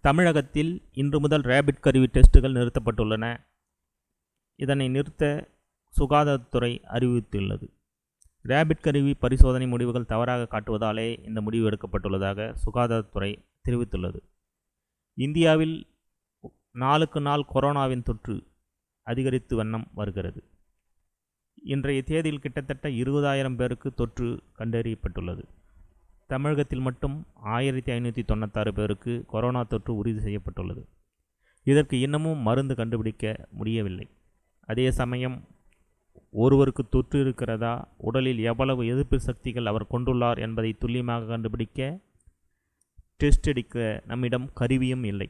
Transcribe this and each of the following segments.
தமிழகத்தில் இன்று முதல் ரேபிட் கருவி டெஸ்ட்டுகள் நிறுத்தப்பட்டுள்ளன. இதனை நிறுத்த சுகாதாரத்துறை அறிவித்துள்ளது. ரேபிட் கருவி பரிசோதனை முடிவுகள் தவறாக காட்டுவதாலே இந்த முடிவு எடுக்கப்பட்டுள்ளதாக சுகாதாரத்துறை தெரிவித்துள்ளது. இந்தியாவில் நாளுக்கு நாள் கொரோனாவின் தொற்று அதிகரித்து வண்ணம் வருகிறது. இன்றைய தேதியில் கிட்டத்தட்ட 20,000 பேருக்கு தொற்று கண்டறியப்பட்டுள்ளது. தமிழகத்தில் மட்டும் 1596 பேருக்கு கொரோனா தொற்று உறுதி செய்யப்பட்டுள்ளது. இதற்கு இன்னமும் மருந்து கண்டுபிடிக்க முடியவில்லை. அதே சமயம் ஒருவருக்கு தொற்று இருக்கிறதா, உடலில் எவ்வளவு எதிர்ப்பு சக்திகள் அவர் கொண்டுள்ளார் என்பதை துல்லியமாக கண்டுபிடிக்க டெஸ்ட் எடுக்க நம்மிடம் கருவியும் இல்லை.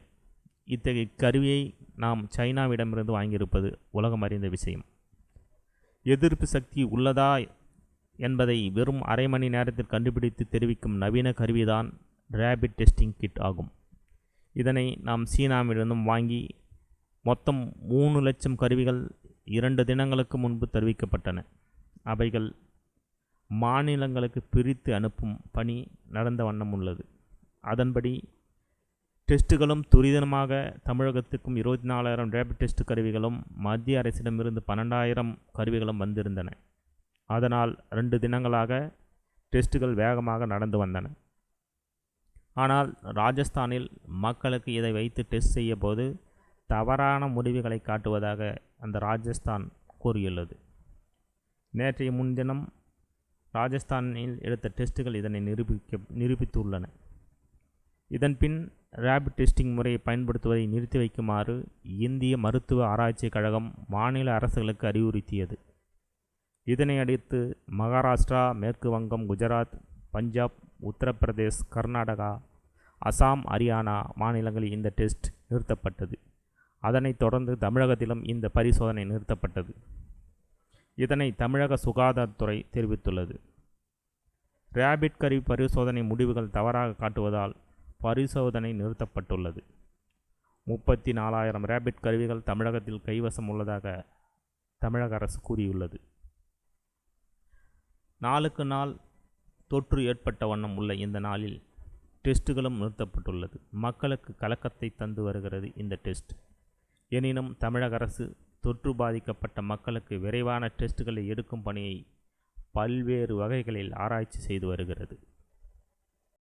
இத்தகைய கருவியை நாம் சைனாவிடமிருந்து வாங்கியிருப்பது உலகம் அறிந்த விஷயம். எதிர்ப்பு சக்தி உள்ளதா என்பதை வெறும் அரை மணி நேரத்தில் கண்டுபிடித்து தெரிவிக்கும் நவீன கருவிதான் ரேபிட் டெஸ்டிங் கிட் ஆகும். இதனை நாம் சீனாவிலிருந்தும் வாங்கி மொத்தம் 3 லட்சம் கருவிகள் 2 தினங்களுக்கு முன்பு தெரிவிக்கப்பட்டன. அவைகள் மாநிலங்களுக்கு பிரித்து அனுப்பும் பணி நடந்த வண்ணம் உள்ளது. அதன்படி டெஸ்ட்டுகளும் துரிதமாக தமிழகத்துக்கும் 24,000 ரேபிட் டெஸ்ட் கருவிகளும் மத்திய அரசிடமிருந்து 12,000 கருவிகளும் வந்திருந்தன. அதனால் 2 தினங்களாக டெஸ்ட்டுகள் வேகமாக நடந்து வந்தன. ஆனால் ராஜஸ்தானில் மக்களுக்கு இதை வைத்து டெஸ்ட் செய்ய போது தவறான முடிவுகளை காட்டுவதாக அந்த ராஜஸ்தான் கூறியுள்ளது. நேற்றைய முன்தினம் ராஜஸ்தானில் எடுத்த டெஸ்ட்டுகள் இதனை நிரூபித்துள்ளன. இதன்பின் ரேபிட் டெஸ்டிங் முறையை பயன்படுத்துவதை நிறுத்தி வைக்குமாறு இந்திய மருத்துவ ஆராய்ச்சி கழகம் மாநில அரசுகளுக்கு அறிவுறுத்தியது. இதனை அடுத்து மகாராஷ்டிரா, மேற்கு வங்கம், குஜராத், பஞ்சாப், உத்தரப்பிரதேஷ், கர்நாடகா, அசாம், ஹரியானா மாநிலங்களில் இந்த டெஸ்ட் நிறுத்தப்பட்டது. அதனைத் தொடர்ந்து தமிழகத்திலும் இந்த பரிசோதனை நிறுத்தப்பட்டது. இதனை தமிழக சுகாதாரத்துறை தெரிவித்துள்ளது. ரேபிட் கருவி பரிசோதனை முடிவுகள் தவறாக காட்டுவதால் பரிசோதனை நிறுத்தப்பட்டுள்ளது. 34,000 ரேபிட் கருவிகள் தமிழகத்தில் கைவசம் உள்ளதாக தமிழக அரசு கூறியுள்ளது. நாளுக்கு நாள் தொற்று ஏற்பட்ட வண்ணம் உள்ள இந்த நாளில் டெஸ்ட்டுகளும் நிறுத்தப்பட்டுள்ளது. மக்களுக்கு கலக்கத்தை தந்து வருகிறது இந்த டெஸ்ட். எனினும் தமிழக அரசு தொற்று பாதிக்கப்பட்ட மக்களுக்கு விரைவான டெஸ்ட்டுகளை எடுக்கும் பணியை பல்வேறு வகைகளில் ஆராய்ச்சி செய்து வருகிறது.